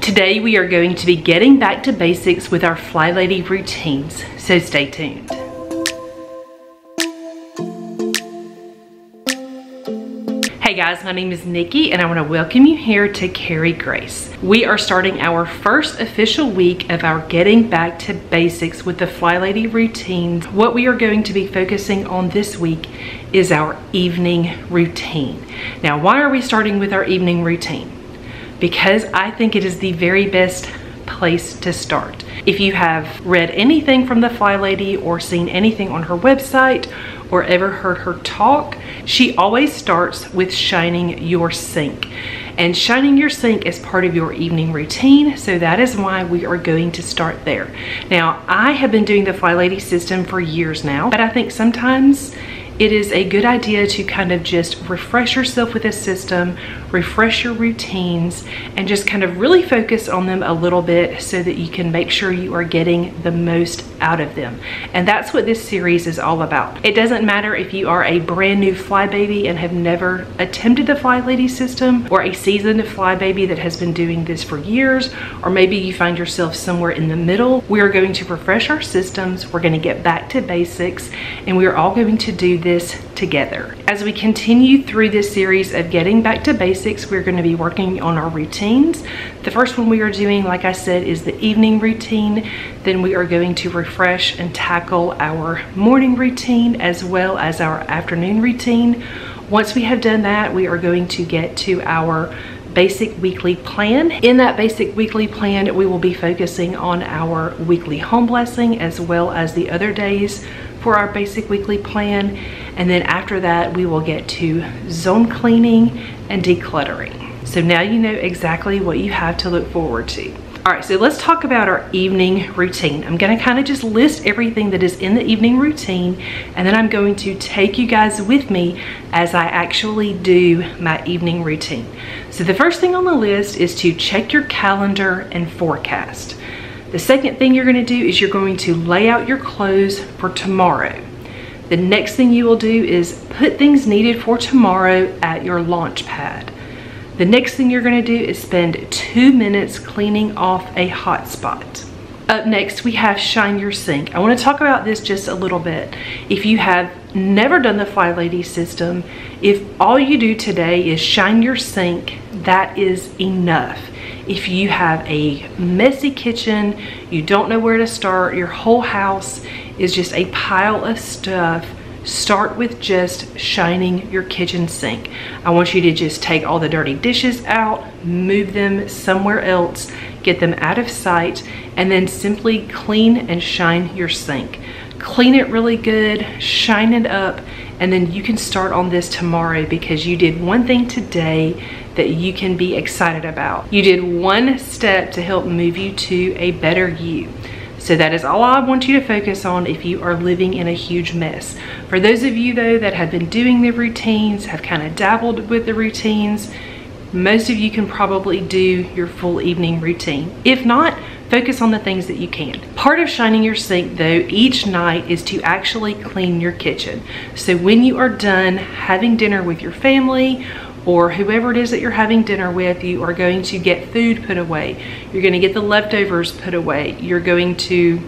Today we are going to be getting back to basics with our Flylady routines, so stay tuned. Hey guys, my name is Nikki and I want to welcome you here to Carry Grace. We are starting our first official week of our getting back to basics with the Flylady routines. What we are going to be focusing on this week is our evening routine. Now, why are we starting with our evening routine? Because I think it is the very best place to start. If you have read anything from the Flylady or seen anything on her website or ever heard her talk, she always starts with shining your sink. And shining your sink is part of your evening routine, so that is why we are going to start there. Now, I have been doing the Flylady system for years now, but I think sometimes it is a good idea to kind of just refresh yourself with a system, refresh your routines, and just kind of really focus on them a little bit so that you can make sure you are getting the most out of them. And that's what this series is all about. It doesn't matter if you are a brand new fly baby and have never attempted the Flylady system, or a seasoned fly baby that has been doing this for years, or maybe you find yourself somewhere in the middle. We are going to refresh our systems, we're going to get back to basics, and we are all going to do this together. As we continue through this series of getting back to basics, we're going to be working on our routines. The first one we are doing, like I said, is the evening routine. Then we are going to refresh and tackle our morning routine as well as our afternoon routine. Once we have done that, we are going to get to our basic weekly plan. In that basic weekly plan, we will be focusing on our weekly home blessing as well as the other days for our basic weekly plan. And then after that, we will get to zone cleaning and decluttering. So now you know exactly what you have to look forward to. All right, so let's talk about our evening routine. I'm gonna kind of just list everything that is in the evening routine, and then I'm going to take you guys with me as I actually do my evening routine. So the first thing on the list is to check your calendar and forecast. The second thing you're gonna do is you're going to lay out your clothes for tomorrow. The next thing you will do is put things needed for tomorrow at your launch pad. The next thing you're gonna do is spend 2 minutes cleaning off a hot spot. Up next, we have shine your sink. I wanna talk about this just a little bit. If you have never done the Flylady system, if all you do today is shine your sink, that is enough. If you have a messy kitchen, you don't know where to start, your whole house is just a pile of stuff, start with just shining your kitchen sink. I want you to just take all the dirty dishes out, move them somewhere else, get them out of sight, and then simply clean and shine your sink. Clean it really good, shine it up, and then you can start on this tomorrow because you did one thing today that you can be excited about. You did one step to help move you to a better you. So that is all I want you to focus on if you are living in a huge mess. For those of you though that have been doing the routines, have kind of dabbled with the routines, most of you can probably do your full evening routine. If not, focus on the things that you can. Part of shining your sink though each night is to actually clean your kitchen. So when you are done having dinner with your family or whoever it is that you're having dinner with, you are going to get food put away. You're going to get the leftovers put away. You're going to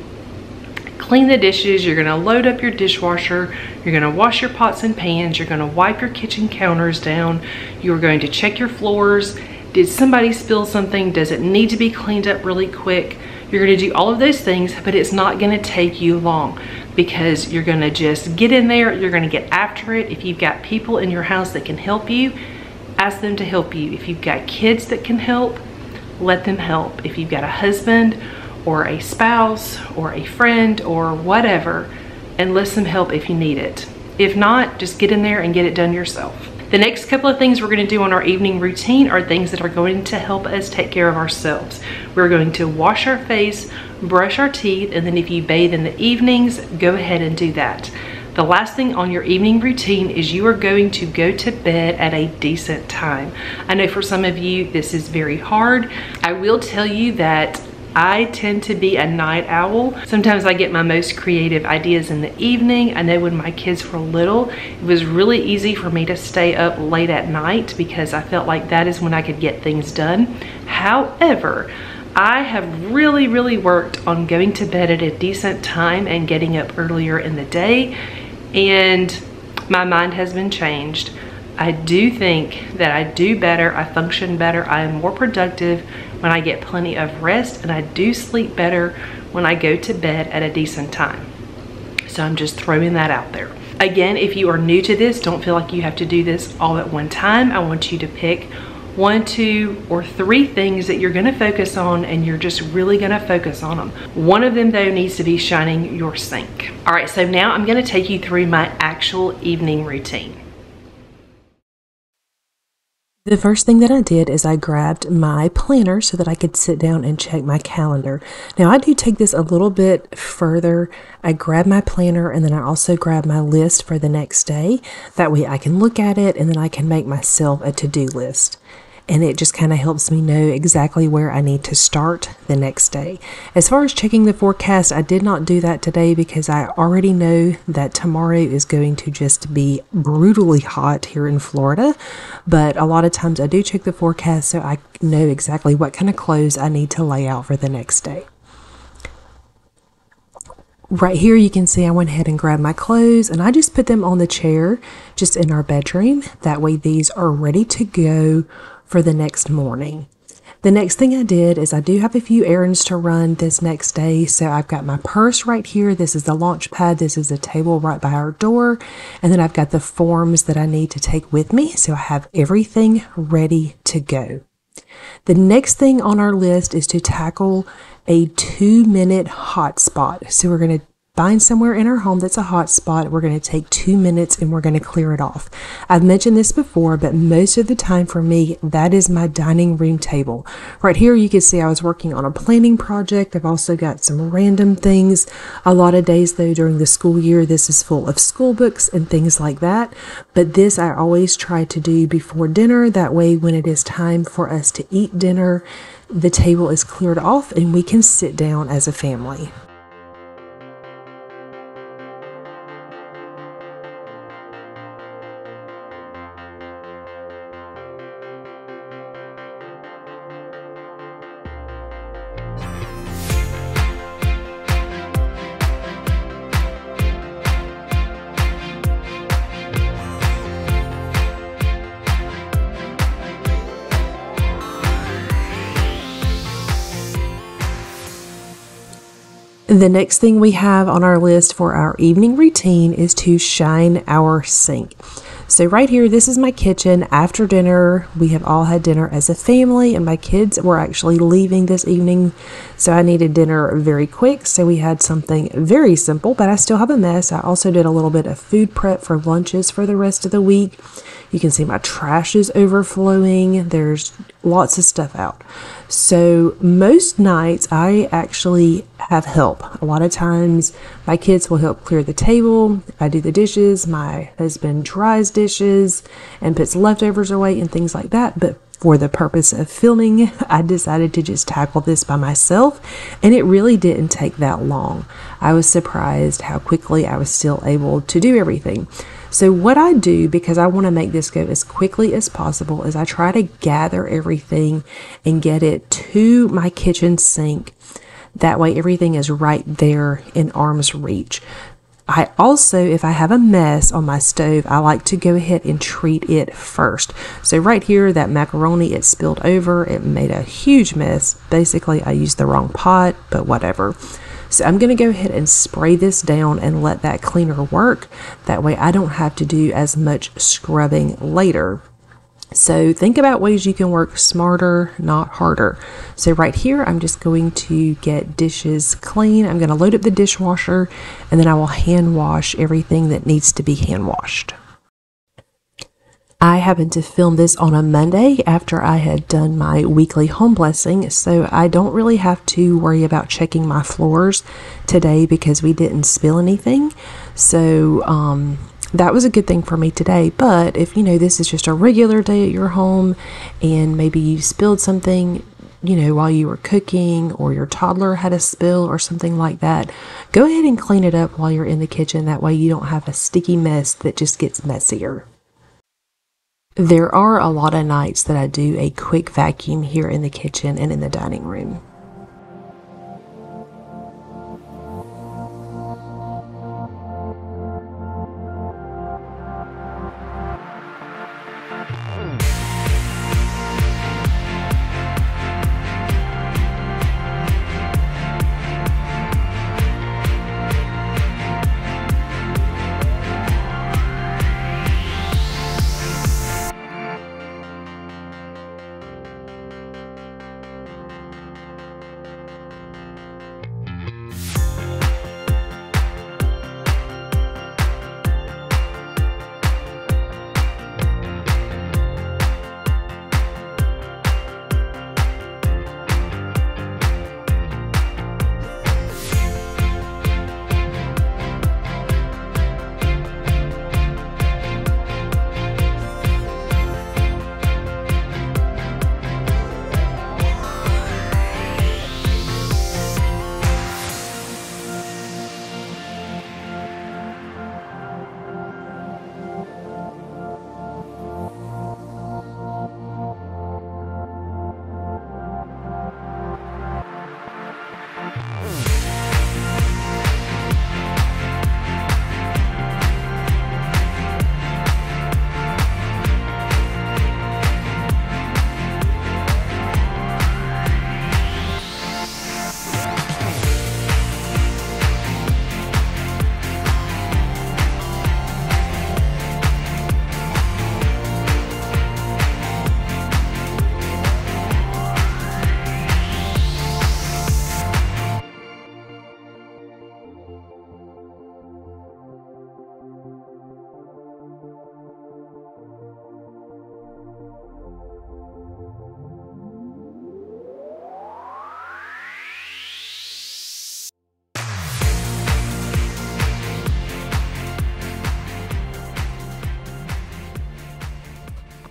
clean the dishes. You're going to load up your dishwasher. You're going to wash your pots and pans. You're going to wipe your kitchen counters down. You're going to check your floors. Did somebody spill something? Does it need to be cleaned up really quick? You're going to do all of those things, but it's not going to take you long because you're going to just get in there. You're going to get after it. If you've got people in your house that can help you, ask them to help you. If you've got kids that can help, let them help. If you've got a husband or a spouse or a friend or whatever, enlist some help if you need it. If not, just get in there and get it done yourself. The next couple of things we're going to do on our evening routine are things that are going to help us take care of ourselves. We're going to wash our face, brush our teeth, and then if you bathe in the evenings, go ahead and do that. The last thing on your evening routine is you are going to go to bed at a decent time. I know for some of you this is very hard. I will tell you that I tend to be a night owl. Sometimes I get my most creative ideas in the evening. I know when my kids were little, it was really easy for me to stay up late at night because I felt like that is when I could get things done. However, I have really worked on going to bed at a decent time and getting up earlier in the day, and my mind has been changed. I do think that I do better, I function better, I am more productive when I get plenty of rest, and I do sleep better when I go to bed at a decent time. So I'm just throwing that out there. Again, if you are new to this, don't feel like you have to do this all at one time. I want you to pick 1, 2, or 3 things that you're gonna focus on, and you're just really gonna focus on them. One of them though needs to be shining your sink. All right, so now I'm gonna take you through my actual evening routine. The first thing that I did is I grabbed my planner so that I could sit down and check my calendar. Now I do take this a little bit further. I grab my planner and then I also grab my list for the next day. That way I can look at it and then I can make myself a to-do list. And it just kind of helps me know exactly where I need to start the next day. As far as checking the forecast, I did not do that today because I already know that tomorrow is going to just be brutally hot here in Florida. But a lot of times I do check the forecast so I know exactly what kind of clothes I need to lay out for the next day. Right here you can see I went ahead and grabbed my clothes and I just put them on the chair just in our bedroom. That way these are ready to go for the next morning. The next thing I did is I do have a few errands to run this next day. So I've got my purse right here. This is the launch pad. This is a table right by our door. And then I've got the forms that I need to take with me. So I have everything ready to go. The next thing on our list is to tackle a 2-minute hotspot. So we're going to find somewhere in our home that's a hot spot. We're going to take 2 minutes and we're going to clear it off. I've mentioned this before, but most of the time for me, that is my dining room table. Right here, you can see I was working on a planning project. I've also got some random things. A lot of days though, during the school year, this is full of school books and things like that. But this I always try to do before dinner. That way, when it is time for us to eat dinner, the table is cleared off and we can sit down as a family. The next thing we have on our list for our evening routine is to shine our sink. So right here, this is my kitchen. After dinner, we have all had dinner as a family and my kids were actually leaving this evening. So I needed dinner very quick. So we had something very simple, but I still have a mess. I also did a little bit of food prep for lunches for the rest of the week. You can see my trash is overflowing. There's lots of stuff out. So most nights I actually have help. A lot of times my kids will help clear the table. I do the dishes. My husband dries dishes and puts leftovers away and things like that. But for the purpose of filming, I decided to just tackle this by myself, and it really didn't take that long. I was surprised how quickly I was still able to do everything. So what I do, because I want to make this go as quickly as possible, is I try to gather everything and get it to my kitchen sink. That way everything is right there in arm's reach. I also, if I have a mess on my stove, I like to go ahead and treat it first. So right here, that macaroni, it spilled over. It made a huge mess. Basically, I used the wrong pot, but whatever. So I'm going to go ahead and spray this down and let that cleaner work. That way I don't have to do as much scrubbing later. So think about ways you can work smarter, not harder. So right here, I'm just going to get dishes clean. I'm going to load up the dishwasher and then I will hand wash everything that needs to be hand washed. I happened to film this on a Monday after I had done my weekly home blessing, so I don't really have to worry about checking my floors today because we didn't spill anything. So that was a good thing for me today. But if you know this is just a regular day at your home and maybe you spilled something, while you were cooking, or your toddler had a spill or something like that, go ahead and clean it up while you're in the kitchen. That way you don't have a sticky mess that just gets messier. There are a lot of nights that I do a quick vacuum here in the kitchen and in the dining room.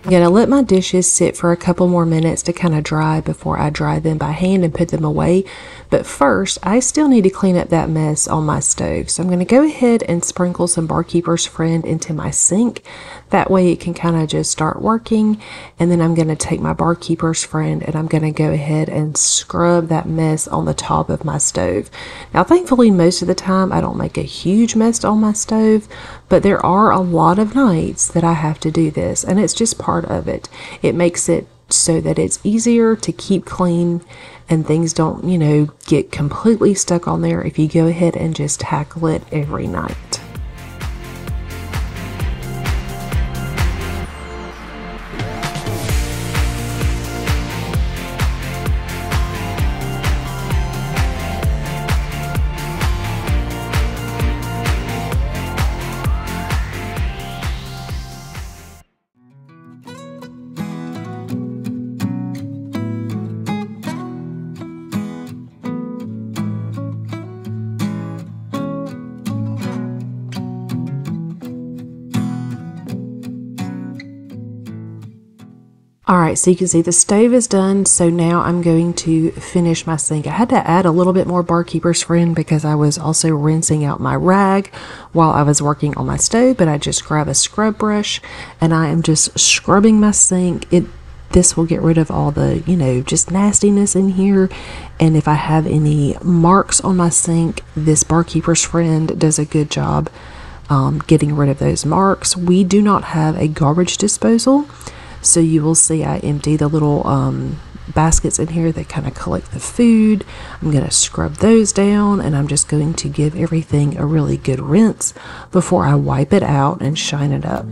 I'm going to let my dishes sit for a couple more minutes to kind of dry before I dry them by hand and put them away. But first, I still need to clean up that mess on my stove. So I'm going to go ahead and sprinkle some Barkeeper's Friend into my sink. That way it can kind of just start working. And then I'm going to take my Barkeeper's Friend and I'm going to go ahead and scrub that mess on the top of my stove. Now, thankfully, most of the time I don't make a huge mess on my stove, but there are a lot of nights that I have to do this, and it's just part of it. It makes it so that it's easier to keep clean and things don't, get completely stuck on there if you go ahead and just tackle it every night. Alright, so you can see the stove is done, so now I'm going to finish my sink. I had to add a little bit more Barkeeper's Friend because I was also rinsing out my rag while I was working on my stove, but I just grab a scrub brush and I am just scrubbing my sink. This will get rid of all the, just nastiness in here, and if I have any marks on my sink, this Barkeeper's Friend does a good job getting rid of those marks. We do not have a garbage disposal, so you will see I empty the little baskets in here that kind of collect the food. I'm going to scrub those down, and I'm just going to give everything a really good rinse before I wipe it out and shine it up.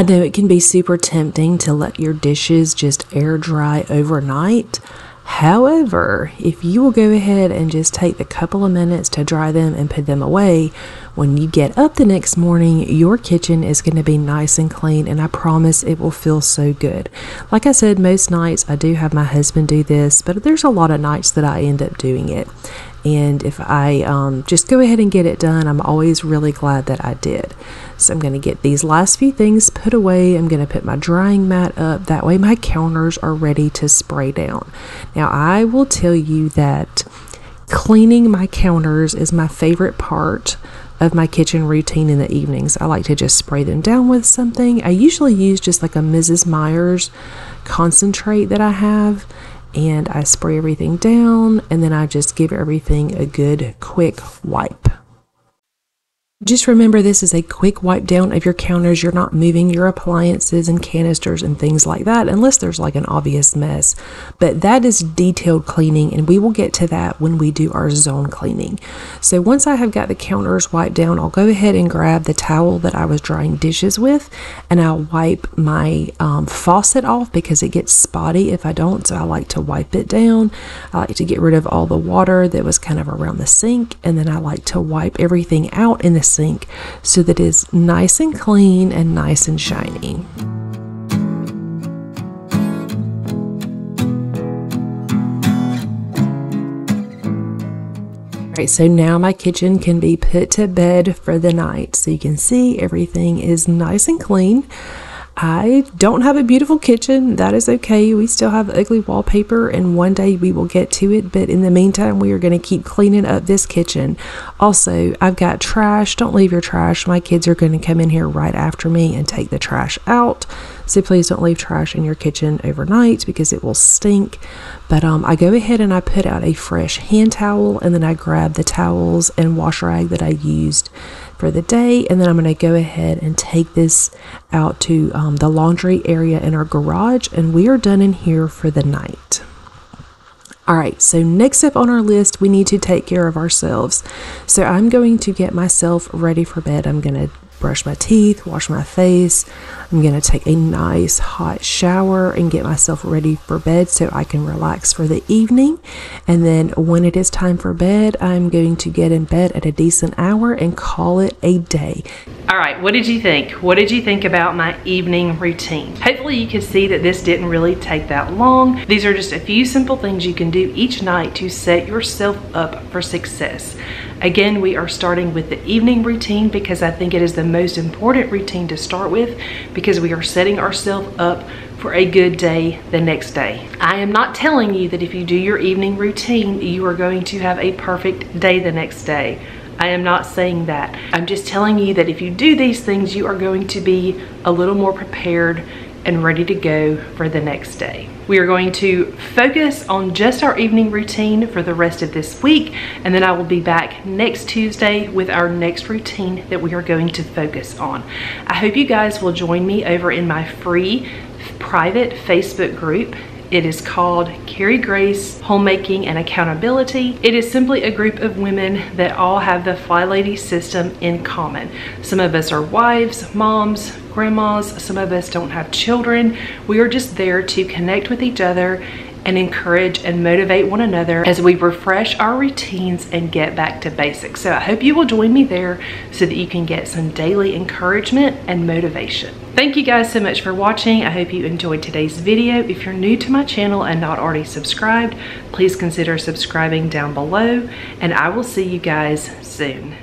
I know it can be super tempting to let your dishes just air dry overnight. However, if you will go ahead and just take the couple of minutes to dry them and put them away, when you get up the next morning, your kitchen is going to be nice and clean, and I promise it will feel so good. Like I said, most nights I do have my husband do this, but there's a lot of nights that I end up doing it. And if I just go ahead and get it done, I'm always really glad that I did. So I'm going to get these last few things put away. I'm going to put my drying mat up. That way my counters are ready to spray down. Now I will tell you that cleaning my counters is my favorite part of my kitchen routine in the evenings. I like to just spray them down with something. I usually use just like a Mrs. Meyer's concentrate that I have, and I spray everything down, and then I just give everything a good quick wipe. Just remember, this is a quick wipe down of your counters. You're not moving your appliances and canisters and things like that unless there's like an obvious mess. But that is detailed cleaning, and we will get to that when we do our zone cleaning. So once I have got the counters wiped down, I'll go ahead and grab the towel that I was drying dishes with, and I'll wipe my faucet off because it gets spotty if I don't. So I like to wipe it down. I like to get rid of all the water that was kind of around the sink, and then I like to wipe everything out in the sink so that it's nice and clean and nice and shiny. Alright, so now my kitchen can be put to bed for the night. So you can see everything is nice and clean. I don't have a beautiful kitchen. That is okay. We still have ugly wallpaper, and one day we will get to it. But in the meantime, we are going to keep cleaning up this kitchen. Also, I've got trash. Don't leave your trash. My kids are going to come in here right after me and take the trash out. So please don't leave trash in your kitchen overnight because it will stink. But I go ahead and I put out a fresh hand towel, and then I grab the towels and wash rag that I used for the day, and then I'm going to go ahead and take this out to the laundry area in our garage, and we are done in here for the night. Alright, so next up on our list, we need to take care of ourselves. So I'm going to get myself ready for bed. I'm going to brush my teeth, wash my face. I'm going to take a nice hot shower and get myself ready for bed so I can relax for the evening. And then when it is time for bed, I'm going to get in bed at a decent hour and call it a day. All right, what did you think? What did you think about my evening routine? Hopefully you can see that this didn't really take that long. These are just a few simple things you can do each night to set yourself up for success. Again, we are starting with the evening routine because I think it is the most important routine to start with, because we are setting ourselves up for a good day the next day. I am not telling you that if you do your evening routine, you are going to have a perfect day the next day. I am not saying that. I'm just telling you that if you do these things, you are going to be a little more prepared and ready to go for the next day. We are going to focus on just our evening routine for the rest of this week, and then I will be back next Tuesday with our next routine that we are going to focus on. I hope you guys will join me over in my free private Facebook group. It is called Carry Grace, Homemaking and Accountability. It is simply a group of women that all have the Flylady system in common. Some of us are wives, moms, grandmas, some of us don't have children. We are just there to connect with each other and encourage and motivate one another as we refresh our routines and get back to basics. So I hope you will join me there so that you can get some daily encouragement and motivation. Thank you guys so much for watching. I hope you enjoyed today's video. If you're new to my channel and not already subscribed, please consider subscribing down below, and I will see you guys soon.